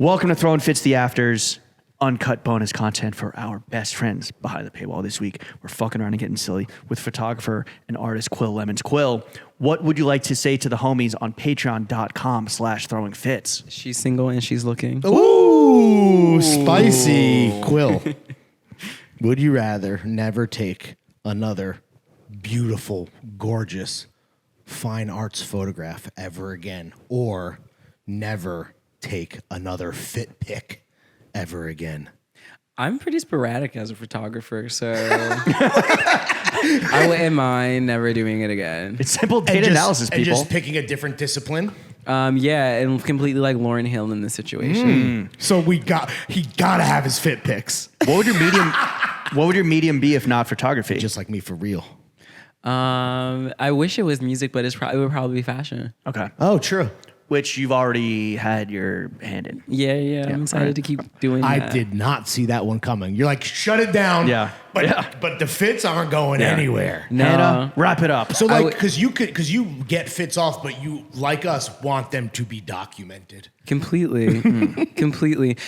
Welcome to Throwing Fits the Afters, uncut bonus content for our best friends behind the paywall. This week, we're fucking around and getting silly with photographer and artist Quil Lemons. Quil, what would you like to say to the homies on patreon.com/throwingfits? She's single and she's looking. Ooh, spicy. Quil, would you rather never take another beautiful, gorgeous, fine arts photograph ever again, or never take another fit pic ever again? I'm pretty sporadic as a photographer, so I wouldn't mind never doing it again. It's simple data analysis, people. And just picking a different discipline. Yeah, and completely like Lauryn Hill in this situation. So he gotta have his fit pics. What would your medium? What would your medium be if not photography? Just like me, for real. I wish it was music, but it would probably be fashion. Okay. Oh, true. Which you've already had your hand in. Yeah. I'm excited to keep doing that. I did not see that one coming. You're like, shut it down. Yeah. But the fits aren't going anywhere. No. Hannah, wrap it up. So because you get fits off, but you, like us, want them to be documented. Completely.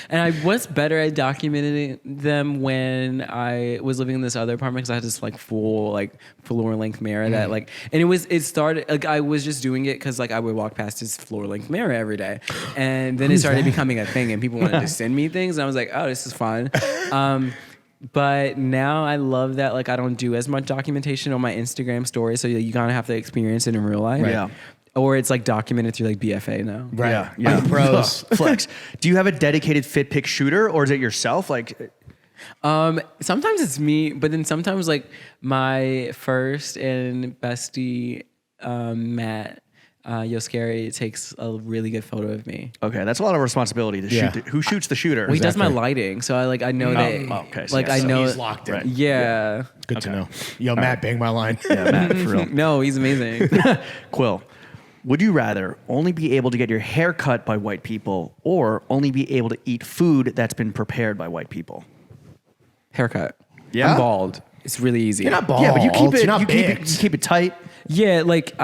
And I was better at documenting them when I was living in this other apartment because I had this like full floor length mirror that it started like I was just doing it because like I would walk past this floor length mirror every day, and then it started becoming a thing and people wanted to send me things and I was like, oh, this is fun. But now I love that like I don't do as much documentation on my Instagram story, so you kind of have to experience it in real life. Right. Yeah. Or it's like documented through like BFA now. Right. Yeah. Pros. Flex. Do you have a dedicated fit pic shooter, or is it yourself? Like, Sometimes it's me, but then sometimes like my first and bestie, Matt Yoskari, takes a really good photo of me. okay, that's a lot of responsibility to shoot. Who shoots the shooter? Well, he does my lighting, so I know that. Okay, so like yeah, I so know he's locked in. Right. Yeah. Good to know. Yo, Matt, bang my line. Yeah, Matt, for real. No, he's amazing. Quil, would you rather only be able to get your hair cut by white people, or only be able to eat food that's been prepared by white people? Haircut. Yeah? I'm bald. It's really easy. You're not bald. Yeah, but you keep it. You're not You baked. keep it tight, Yeah, like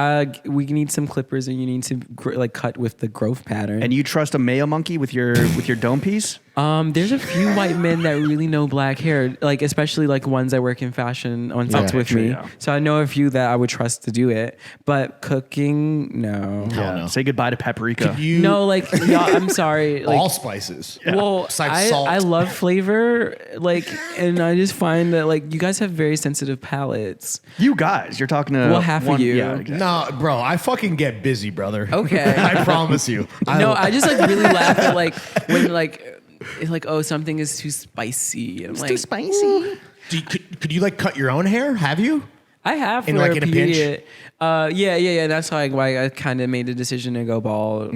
we need some clippers, and you need to like cut with the growth pattern. and you trust a Mayo monkey with your dome piece. There's a few white men that really know black hair, like especially like ones that work in fashion on sets with true, me. yeah. So I know a few that I would trust to do it. But cooking, no. Hell no. Say goodbye to paprika. No, like yeah, I'm sorry. Like, all spices. well, Besides salt. I love flavor, like, and I just find that like you guys have very sensitive palates. You guys, you're talking to Well, half of you. Yeah, exactly. No, bro, I fucking get busy, brother. Okay. I promise you. No, I just like really laugh at like when like it's like, oh, something is too spicy. And I'm like, Too spicy. Could you like cut your own hair? Have you? I have In, for like, a in a pinch? period. Yeah. That's why I kind of made the decision to go bald.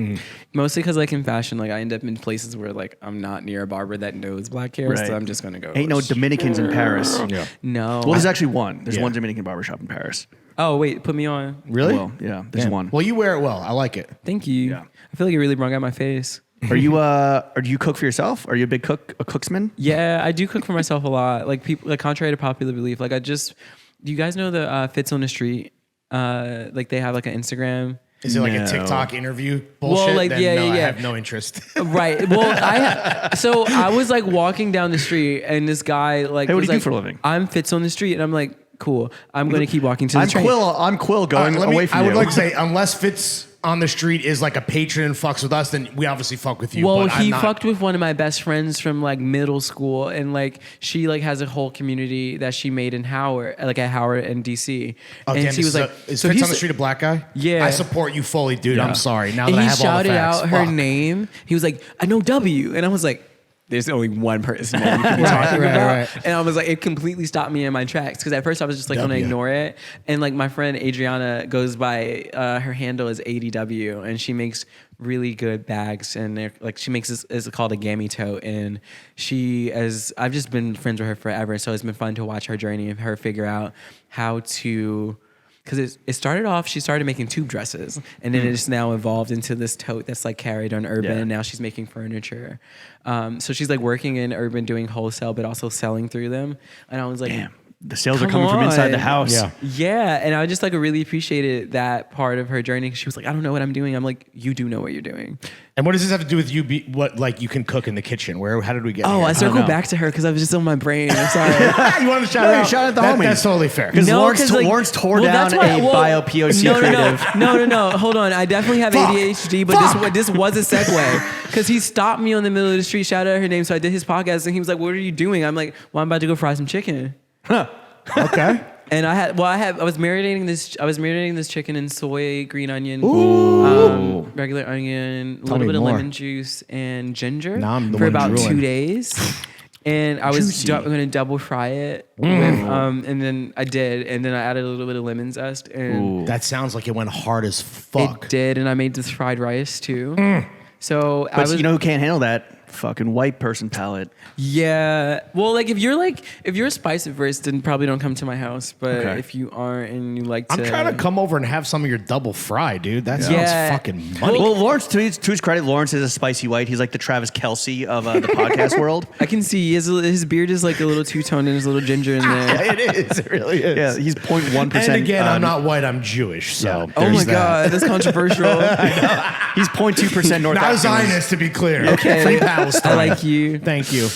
Mostly because like in fashion, like I end up in places where like I'm not near a barber that knows black hair, Right. so I'm just gonna go. Ain't no Dominicans in Paris. Yeah. No. Well, there's actually one. There's Yeah. one Dominican barbershop in Paris. Oh wait, put me on. Really? Well, yeah, there's Yeah. one. Well, you wear it well. I like it. Thank you. Yeah. I feel like it really brought out my face. Are you or do you cook for yourself? Are you a big cooksman? Yeah, I do cook for myself a lot. Like people, like contrary to popular belief, like do you guys know the Fits on the Street? Like they have like an Instagram. Is it like No. a TikTok interview bullshit? like, Then yeah, no, yeah, I yeah. have no interest. Right. Well, so I was like walking down the street and this guy like, Hey, what was do you do like, for a living? I'm Fits on the Street, and I'm like, cool. I'm gonna keep walking to the I'm train. Quil going away from I you. would like to say, unless Fitz on the Street is like a patron and fucks with us, then we obviously fuck with you. Well, but I'm he not. fucked with one of my best friends from like middle school, and like she like has a whole community that she made in Howard, like at Howard and DC. Oh, and damn, she was like, is so Fitz he's on the Street a black guy? Yeah. I support you fully, dude. Yeah. I'm sorry. Now and that I he have all the shouted facts. out her Fuck. name. He was like, I know W, and I was like, there's only one person that you can be talking right, about. right. And I was like, it completely stopped me in my tracks because at first I was just like going to W. ignore it. And like my friend Adriana goes by, her handle is ADW, and she makes really good bags, and they're like she makes this is called a gammy tote, and I've just been friends with her forever, so it's been fun to watch her journey and her figure out how to. Because it started off, she started making tube dresses, and then it's now evolved into this tote that's like carried on Urban, Yeah. and now she's making furniture. So she's like working in Urban doing wholesale, but also selling through them. And I was like, Damn. the sales are Come coming from inside the on. house. Yeah. Yeah, and I just like really appreciated that part of her journey. She was like, I don't know what I'm doing. I'm like, you do know what you're doing. And what does this have to do with you? What like you can cook in the kitchen? How did we get? Oh, here? I circled know. back to her because I was just on my brain. I'm sorry. You want to shout No, out? you shout out the That- homies. That's totally fair. Because No, Lawrence, 'cause, like- Lawrence tore well, down that's why- a well, bio POC creative. No. Hold on. I definitely have ADHD, but this was a segue because he stopped me on the middle of the street, shouted out her name. So I did his podcast, and he was like, "What are you doing?" I'm like, "Well, I'm about to go fry some chicken." Okay. And I was marinating this chicken in soy, green onion, regular onion, a Tell little me bit of more. lemon juice and ginger Now I'm the for one about drooling. 2 days. And I was Juicy. going to double fry it with, and then I did, and then I added a little bit of lemon zest, and That sounds like it went hard as fuck. it did, and I made this fried rice too. So I But was, you know who can't handle that? Fucking white person palate. yeah. Well, like if you're spice averse, then probably don't come to my house. But Okay. if you aren't and you like to, I'm trying to come over and have some of your double fry, dude. That sounds Yeah. fucking money. Well, Lawrence, to his credit, Lawrence is a spicy white. He's like the Travis Kelce of the podcast world. I can see his beard is like a little two-toned and there's a little ginger in there. it is. It really is. Yeah, he's 0.1%. And again, I'm not white. I'm Jewish. So Yeah. Oh my there's that. god, that's controversial. He's 0.2% North Not a African. Zionist, to be clear. Okay. Free Palestine. I like you. Thank you.